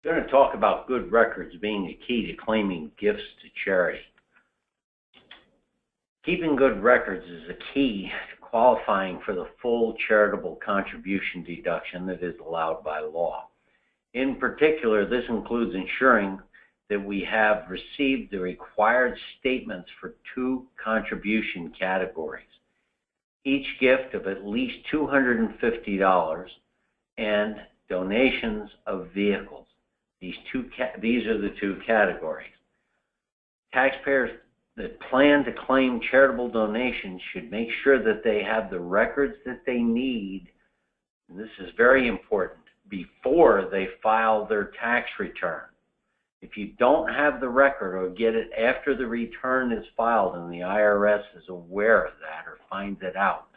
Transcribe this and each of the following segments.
I'm going to talk about good records being a key to claiming gifts to charity. Keeping good records is a key to qualifying for the full charitable contribution deduction that is allowed by law. In particular, this includes ensuring that we have received the required statements for 2 contribution categories. Each gift of at least $250 and donations of vehicles. These are the 2 categories. Taxpayers that plan to claim charitable donations should make sure that they have the records that they need, and this is very important, before they file their tax return. If you don't have the record or get it after the return is filed and the IRS is aware of that or finds it out,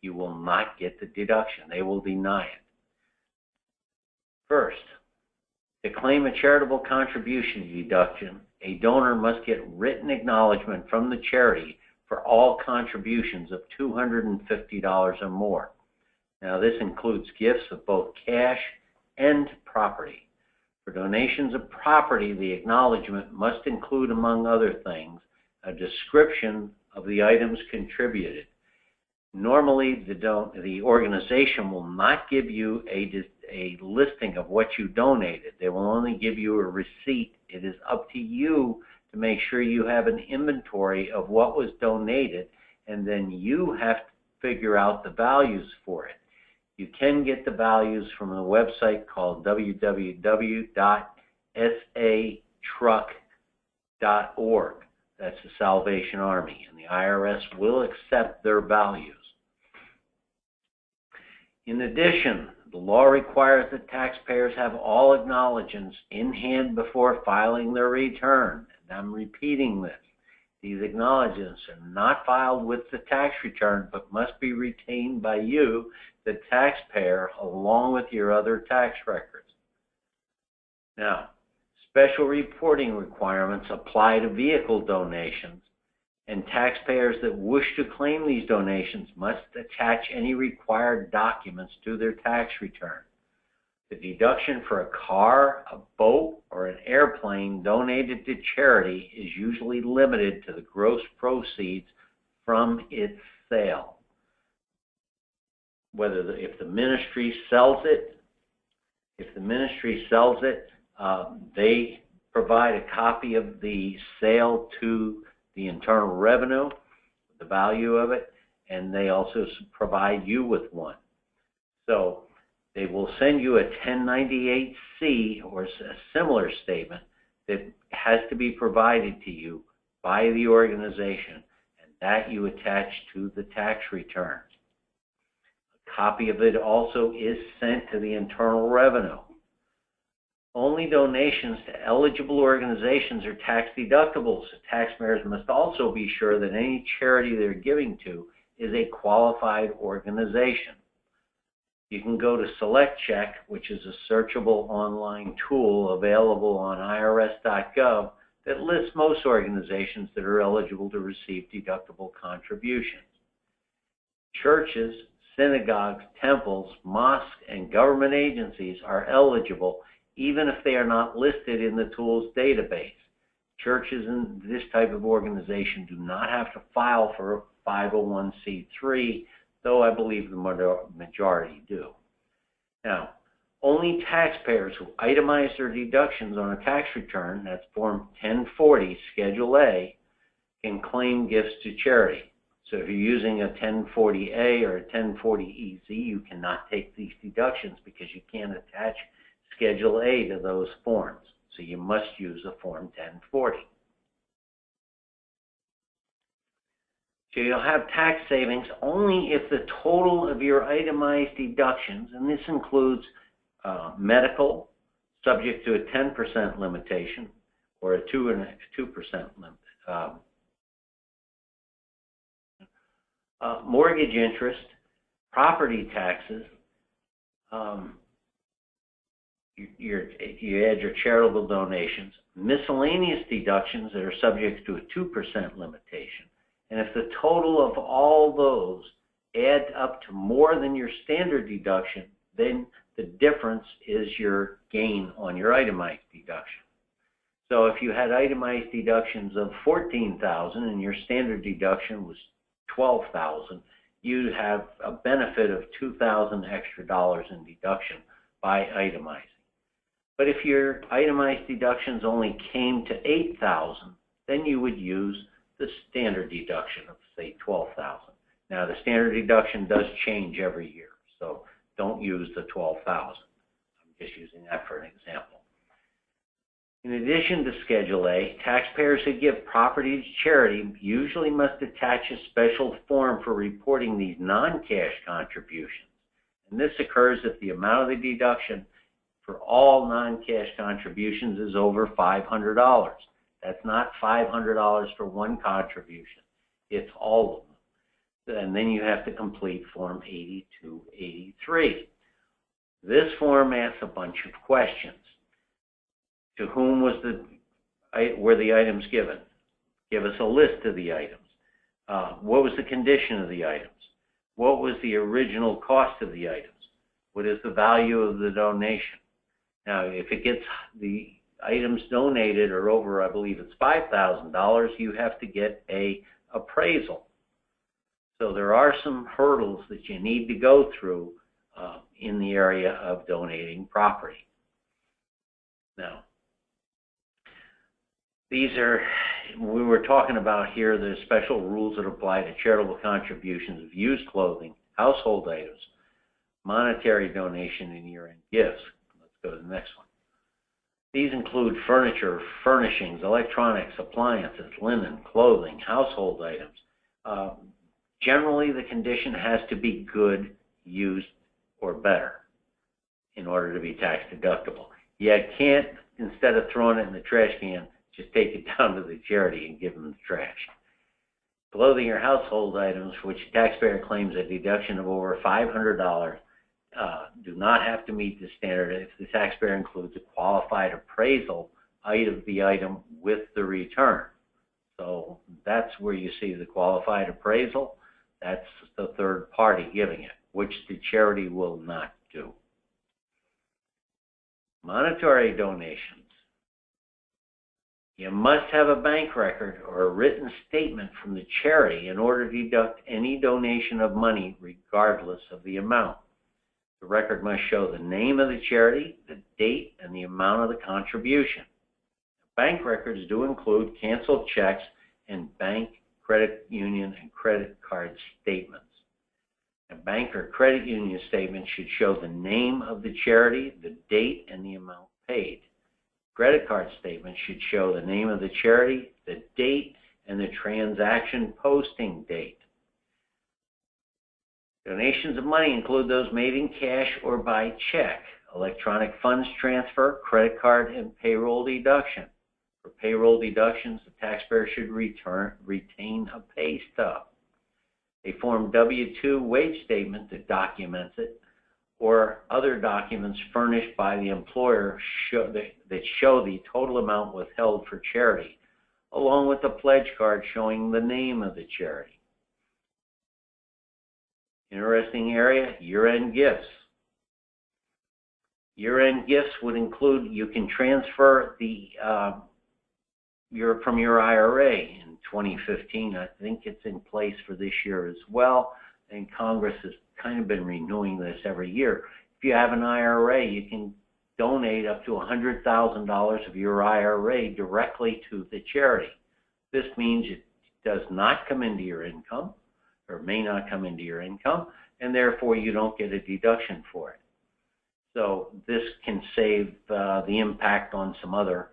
you will not get the deduction. They will deny it. First, to claim a charitable contribution deduction, a donor must get written acknowledgement from the charity for all contributions of $250 or more. Now, this includes gifts of both cash and property. For donations of property, the acknowledgement must include, among other things, a description of the items contributed. Normally, the organization will not give you a listing of what you donated. They will only give you a receipt. It is up to you to make sure you have an inventory of what was donated, and then you have to figure out the values for it. You can get the values from a website called www.satruck.org. That's the Salvation Army, and the IRS will accept their values. In addition, the law requires that taxpayers have all acknowledgments in hand before filing their return. And I'm repeating this. These acknowledgments are not filed with the tax return, but must be retained by you, the taxpayer, along with your other tax records. Now, special reporting requirements apply to vehicle donations, and taxpayers that wish to claim these donations must attach any required documents to their tax return. The deduction for a car, a boat, or an airplane donated to charity is usually limited to the gross proceeds from its sale. If the ministry sells it, they provide a copy of the sale to the Internal Revenue, the value of it, and they also provide you with one. So they will send you a 1098-C or a similar statement that has to be provided to you by the organization, and that you attach to the tax return. A copy of it also is sent to the Internal Revenue. Only donations to eligible organizations are tax deductible, so taxpayers must also be sure that any charity they're giving to is a qualified organization. You can go to SelectCheck, which is a searchable online tool available on irs.gov that lists most organizations that are eligible to receive deductible contributions. Churches, synagogues, temples, mosques, and government agencies are eligible even if they are not listed in the tool's database. Churches and this type of organization do not have to file for a 501c3, though I believe the majority do. Now, only taxpayers who itemize their deductions on a tax return, that's Form 1040, Schedule A, can claim gifts to charity. So if you're using a 1040A or a 1040EZ, you cannot take these deductions because you can't attach Schedule A to those forms. So you must use a Form 1040. So you'll have tax savings only if the total of your itemized deductions, and this includes medical, subject to a 10% limitation, or a 2% limit, mortgage interest, property taxes, you add your charitable donations, miscellaneous deductions that are subject to a 2% limitation. And if the total of all those add up to more than your standard deduction, then The difference is your gain on your itemized deduction. So if you had itemized deductions of $14,000 and your standard deduction was $12,000, you'd have a benefit of $2,000 extra in deduction by itemizing. But if your itemized deductions only came to $8,000, then you would use the standard deduction of, say, $12,000. Now, the standard deduction does change every year, so don't use the $12,000. I'm just using that for an example. In addition to Schedule A, taxpayers who give property to charity usually must attach a special form for reporting these non-cash contributions. And this occurs if the amount of the deduction for all non-cash contributions is over $500. That's not $500 for one contribution. It's all of them. And then you have to complete Form 8283. This form asks a bunch of questions. To whom were the items given? Give us a list of the items. What was the condition of the items? What was the original cost of the items? What is the value of the donation? Now, if it gets the items donated or over, I believe it's $5,000, you have to get an appraisal. So there are some hurdles that you need to go through in the area of donating property. Now, these are, we were talking about here, the special rules that apply to charitable contributions of used clothing, household items, monetary donation, and year-end gifts. Let's go to the next one. These include furniture, furnishings, electronics, appliances, linen, clothing, household items. Generally, the condition has to be good, used, or better in order to be tax deductible. You can't, instead of throwing it in the trash can, just take it down to the charity and give them the trash. Clothing or household items for which a taxpayer claims a deduction of over $500 do not have to meet the standard if the taxpayer includes a qualified appraisal of the item with the return. So that's where you see the qualified appraisal. That's the third party giving it, which the charity will not do. Monetary donations. You must have a bank record or a written statement from the charity in order to deduct any donation of money regardless of the amount. The record must show the name of the charity, the date, and the amount of the contribution. Bank records do include canceled checks and bank, credit union, and credit card statements. A bank or credit union statement should show the name of the charity, the date, and the amount paid. Credit card statement should show the name of the charity, the date, and the transaction posting date. Donations of money include those made in cash or by check, electronic funds transfer, credit card, and payroll deduction. For payroll deductions, the taxpayer should retain a pay stub, a Form W-2 wage statement that documents it, or other documents furnished by the employer that show the total amount withheld for charity, along with a pledge card showing the name of the charity. Interesting area, year-end gifts. Year-end gifts would include, you can transfer from your IRA in 2015. I think it's in place for this year as well, and Congress has kind of been renewing this every year. If you have an IRA, you can donate up to $100,000 of your IRA directly to the charity. This means it does not come into your income, or may not come into your income, and therefore you don't get a deduction for it. So this can save the impact on some other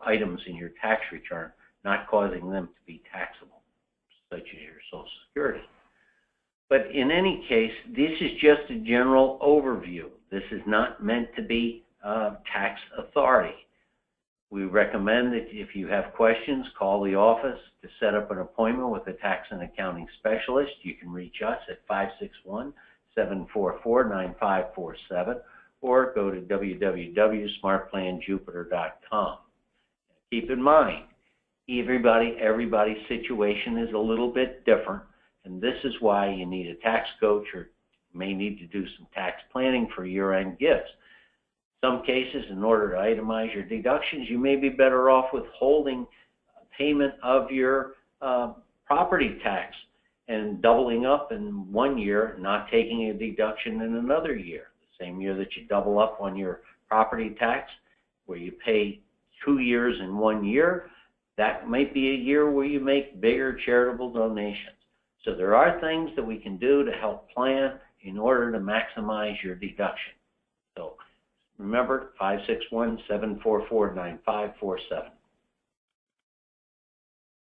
items in your tax return, not causing them to be taxable, such as your Social Security. But in any case, this is just a general overview. This is not meant to be tax authority. We recommend that if you have questions, call the office to set up an appointment with a tax and accounting specialist. You can reach us at 561-744-9547 or go to www.smartplanjupiter.com. Keep in mind, everybody's situation is a little bit different, and this is why you need a tax coach or You may need to do some tax planning for year-end gifts. Some cases, in order to itemize your deductions, you may be better off withholding payment of your property tax and doubling up in one year, not taking a deduction in another year. The same year that you double up on your property tax, where you pay 2 years in 1 year, that might be a year where you make bigger charitable donations. So there are things that we can do to help plan in order to maximize your deduction. So remember, 561-744-9547.